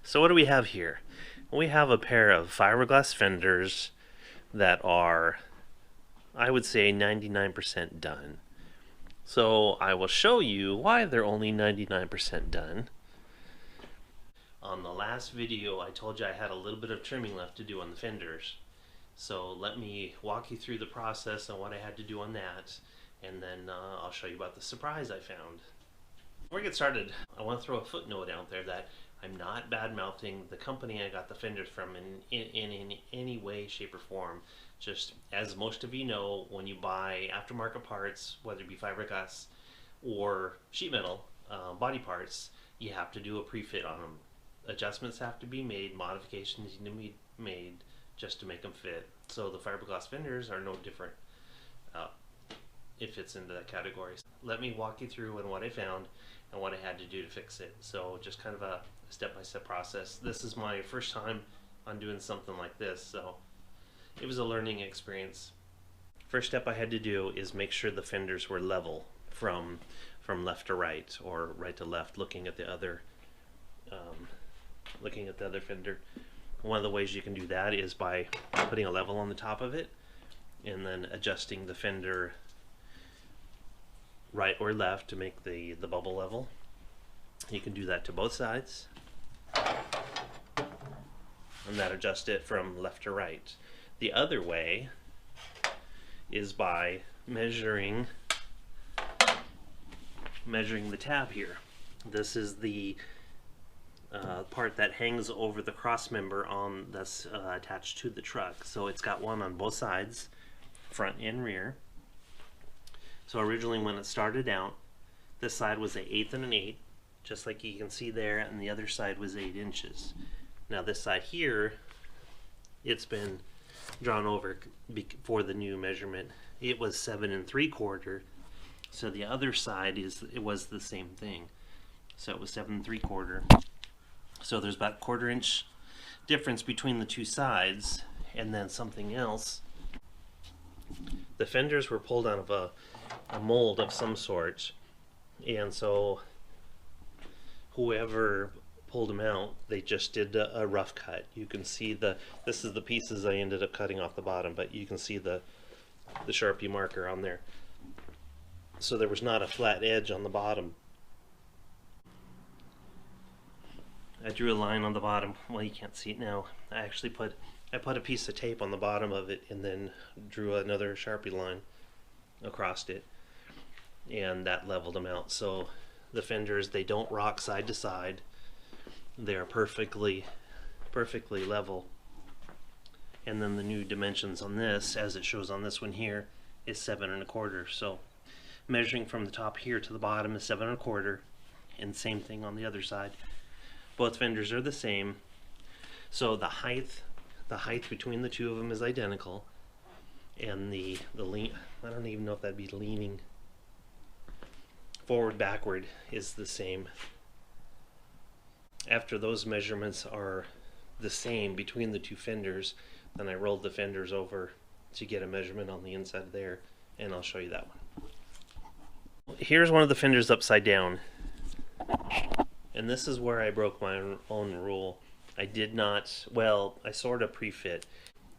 So what do we have here? We have a pair of fiberglass fenders that are, I would say, 99% done. So I will show you why they're only 99% done. On the last video, I told you I had a little bit of trimming left to do on the fenders. So let me walk you through the process and what I had to do on that, and then I'll show you about the surprise I found. Before we get started, I want to throw a footnote out there that I'm not bad-mouthing the company I got the fenders from in any way, shape, or form. Just as most of you know, when you buy aftermarket parts, whether it be fiberglass or sheet metal body parts, you have to do a pre-fit on them. Adjustments have to be made, modifications need to be made just to make them fit. So the fiberglass fenders are no different. It fits into that category. Let me walk you through and what I found and what I had to do to fix it. So just kind of a step-by-step process. This is my first time on doing something like this, so it was a learning experience. First step I had to do is make sure the fenders were level from left to right, or right to left, looking at the other fender. One of the ways you can do that is by putting a level on the top of it and then adjusting the fender right or left to make the bubble level. You can do that to both sides, and that adjusts it from left to right. The other way is by measuring the tab here. This is the part that hangs over the cross member that's attached to the truck. So it's got one on both sides, front and rear. So originally when it started out, this side was an 1/8 and an 1/8, just like you can see there, and the other side was 8 inches. Now this side here, it's been drawn over for the new measurement. It was 7 3/4, so the other side was the same thing. So it was 7 3/4. So there's about 1/4 inch difference between the two sides. And then something else, the fenders were pulled out of a mold of some sort, and so whoever pulled them out, they just did a rough cut. You can see this is the pieces I ended up cutting off the bottom, but you can see the Sharpie marker on there. So there was not a flat edge on the bottom. I drew a line on the bottom. Well, you can't see it now. I put a piece of tape on the bottom of it and then drew another Sharpie line across it, and that leveled them out. So the fenders, they don't rock side to side. They are perfectly level. And then the new dimensions on this, as it shows on this one here, is 7 1/4. So measuring from the top here to the bottom is 7 1/4, and same thing on the other side. Both fenders are the same. So the height between the two of them is identical, and the lean, I don't even know if that'd be leaning forward backward, is the same. After those measurements are the same between the two fenders, then I rolled the fenders over to get a measurement on the inside there, and I'll show you that one. Here's one of the fenders upside down, and this is where I broke my own rule. I did not, well, I sort of pre-fit.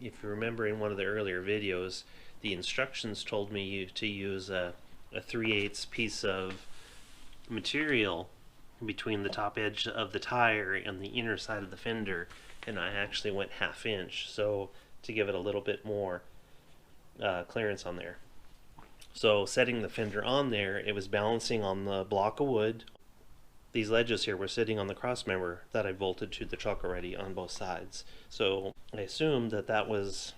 If you remember in one of the earlier videos, the instructions told me to use a 3/8 piece of material between the top edge of the tire and the inner side of the fender, and I actually went 1/2 inch, so to give it a little bit more clearance on there. So setting the fender on there, it was balancing on the block of wood. These ledges here were sitting on the cross member that I bolted to the truck already on both sides. So I assumed that was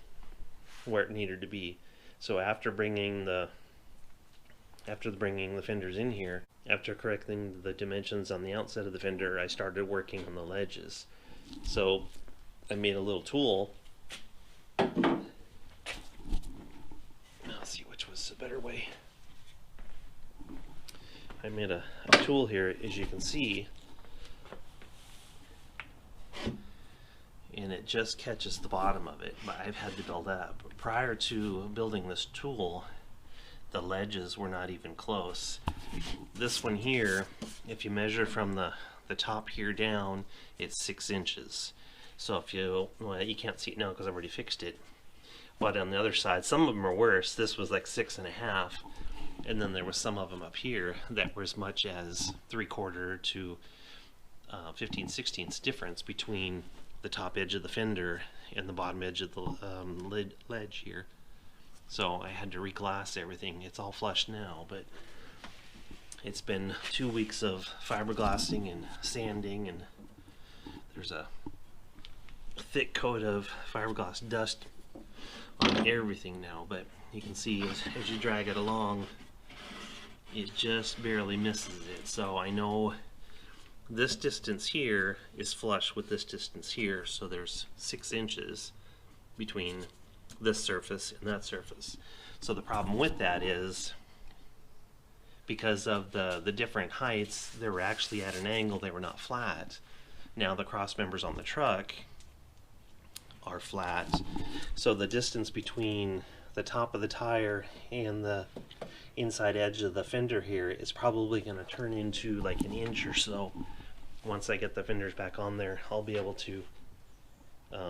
where it needed to be. So after bringing the fenders in here, after correcting the dimensions on the outside of the fender, I started working on the ledges. So I made a little tool. I'll see which was a better way. I made a tool here, as you can see, and it just catches the bottom of it, but I've had to build up. Prior to building this tool, the ledges were not even close. This one here, if you measure from the the top here down, it's 6 inches. So if you, well, you can't see it now because I've already fixed it. But on the other side, some of them are worse. This was like 6.5, and then there was some of them up here that were as much as 3/4 to 15/16 difference between the top edge of the fender and the bottom edge of the ledge here. So I had to reglass everything. It's all flush now, but it's been 2 weeks of fiberglassing and sanding, and there's a thick coat of fiberglass dust on everything now. But you can see as you drag it along, it just barely misses it. So I know this distance here is flush with this distance here, so there's 6 inches between this surface and that surface. So the problem with that is, because of the different heights, they were actually at an angle, they were not flat. Now the cross members on the truck are flat, so the distance between the top of the tire and the inside edge of the fender here is probably going to turn into like an inch or so. Once I get the fenders back on there, I'll be able to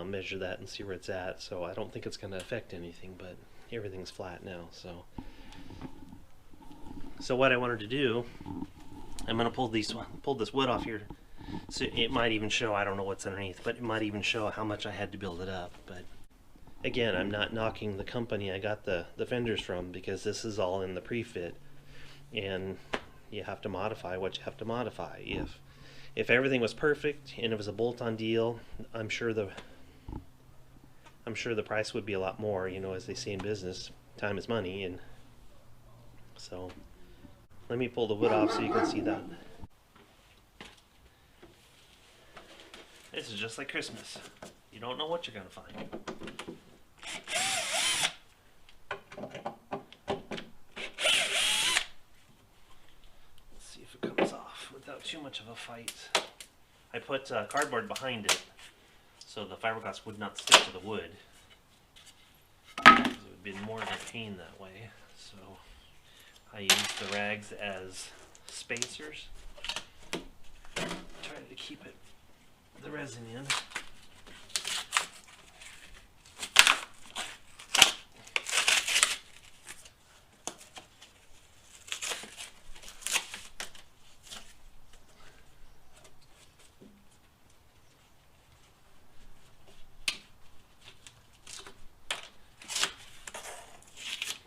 measure that and see where it's at. So I don't think it's going to affect anything, but everything's flat now. So what I wanted to do, I'm going to pull this wood off here. So it might even show, I don't know what's underneath, but it might even show how much I had to build it up. But again, I'm not knocking the company I got the fenders from, because this is all in the pre-fit, and you have to modify what you have to modify. If everything was perfect and it was a bolt-on deal, I'm sure the price would be a lot more. You know, as they say in business, time is money. And so let me pull the wood off so you can see that. This is just like Christmas. You don't know what you're gonna find. Without too much of a fight. I put cardboard behind it so the fiberglass would not stick to the wood. It would be more of a pain that way. So I use the rags as spacers. Try to keep the resin in.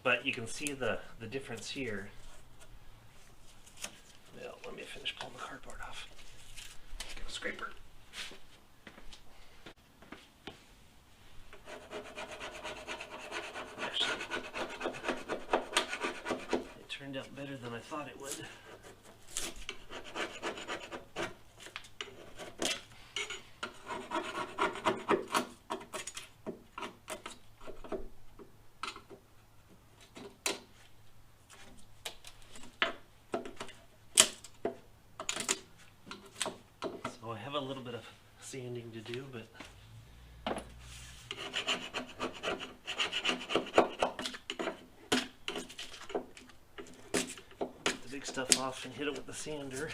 But you can see the difference here. Well, let me finish pulling the cardboard off. Get a scraper. Actually, it turned out better than I thought it would. I have a little bit of sanding to do, but get the big stuff off and hit it with the sander,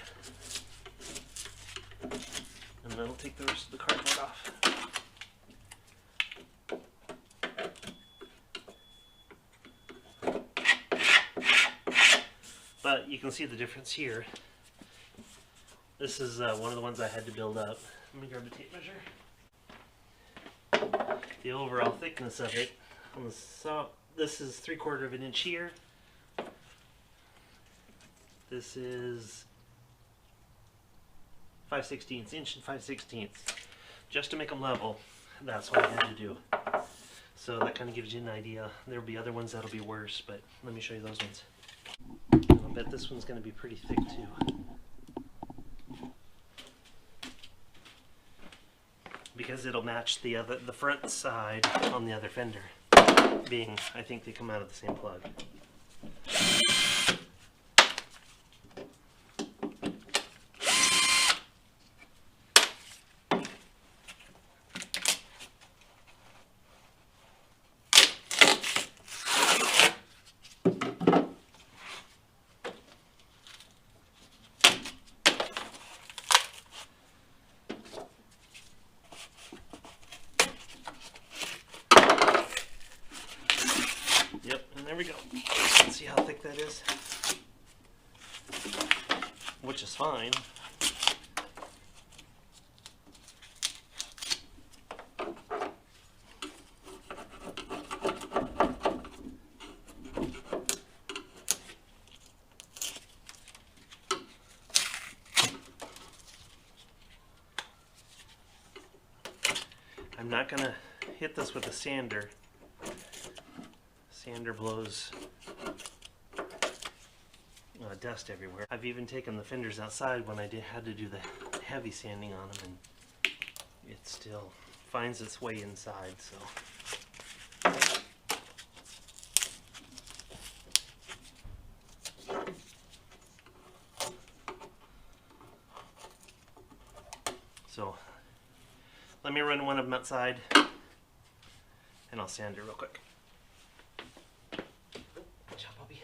and then I'll take the rest of the cardboard off. But you can see the difference here. This is one of the ones I had to build up. Let me grab a tape measure. The overall thickness of it, on the this is 3/4 of an inch here. This is 5/16 inch and 5/16, just to make them level. That's what I had to do. So that kind of gives you an idea. There'll be other ones that'll be worse, but let me show you those ones. I bet this one's going to be pretty thick too. Because it'll match the front side on the other fender, being I think they come out of the same plug. is fine. I'm not going to hit this with a sander. Sander blows dust everywhere. I've even taken the fenders outside when I had to do the heavy sanding on them, and it still finds its way inside. So let me run one of them outside, and I'll sand it real quick. Good job, Bobby.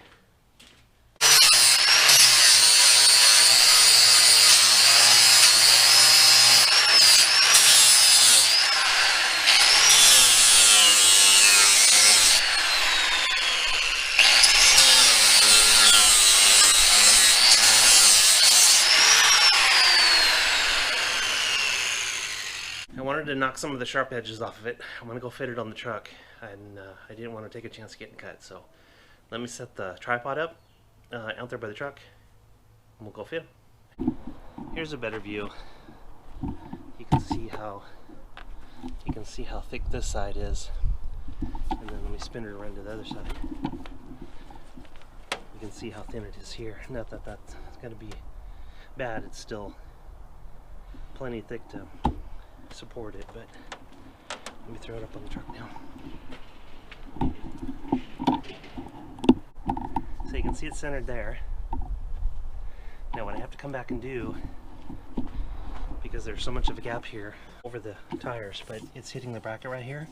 I wanted to knock some of the sharp edges off of it. I'm going to go fit it on the truck, and I didn't want to take a chance of getting cut, so let me set the tripod up out there by the truck, and we'll go fit them. Here's a better view. You can see how thick this side is, and then let me spin it around to the other side. You can see how thin it is here. Not that that's going to be bad. It's still plenty thick to support it, but let me throw it up on the truck now. So you can see it centered there. Now what I have to come back and do, because there's so much of a gap here over the tires, but it's hitting the bracket right here.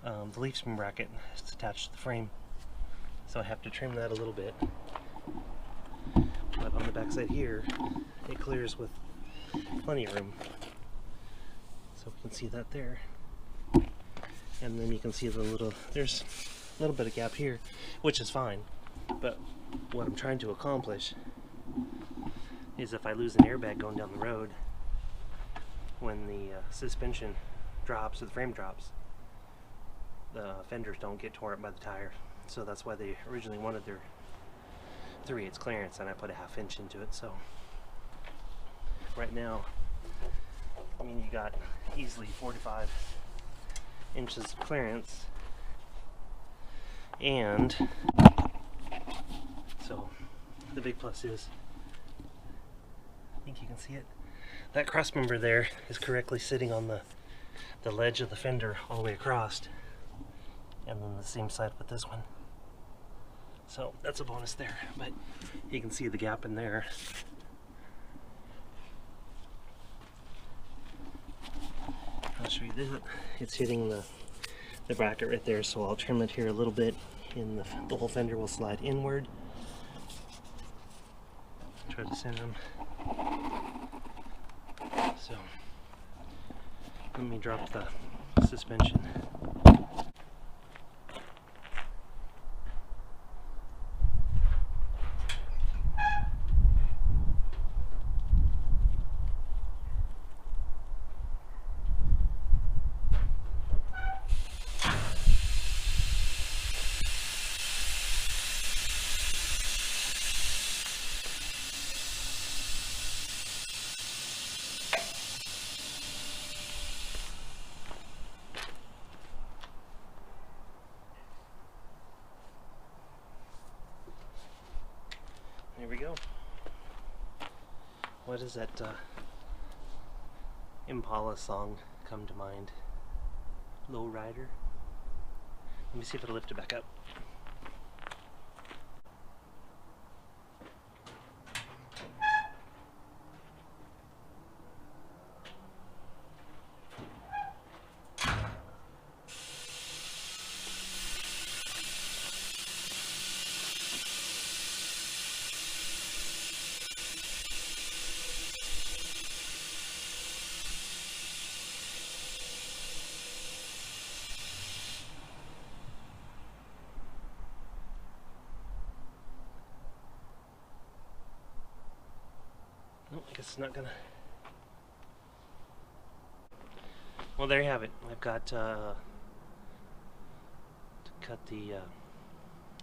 The leaf spring bracket is attached to the frame, so I have to trim that a little bit. But on the back side here, it clears with plenty of room. So we can see that there, and then you can see there's a little bit of gap here, which is fine, but what I'm trying to accomplish is if I lose an airbag going down the road, when the suspension drops or the frame drops, the fenders don't get tore up by the tire. So that's why they originally wanted their 3/8 clearance, and I put a 1/2 inch into it. So right now, I mean, you got easily 45 inches of clearance, and so the big plus is, I think you can see it, that cross member there is correctly sitting on the ledge of the fender all the way across, and then the same side with this one. So that's a bonus there, but you can see the gap in there. I'll show you this. It's hitting the bracket right there, so I'll trim it here a little bit, and the whole fender will slide inward. Try to send them. So let me drop the suspension. There we go. What does that Impala song come to mind? Low Rider? Let me see if it'll lift it back up. it's not gonna. Well, there you have it. I've got to cut the. You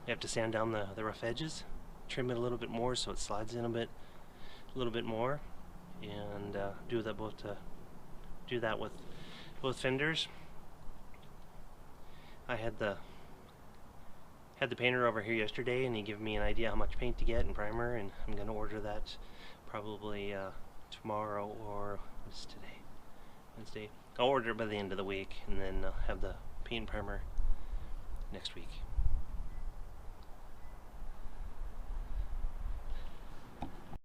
have to sand down the rough edges, trim it a little bit more so it slides in a little bit more, and do that with both fenders. I had the painter over here yesterday, and he gave me an idea how much paint to get and primer, and I'm going to order that probably tomorrow, or what's today? Wednesday. I'll order it by the end of the week, and then have the paint and primer next week.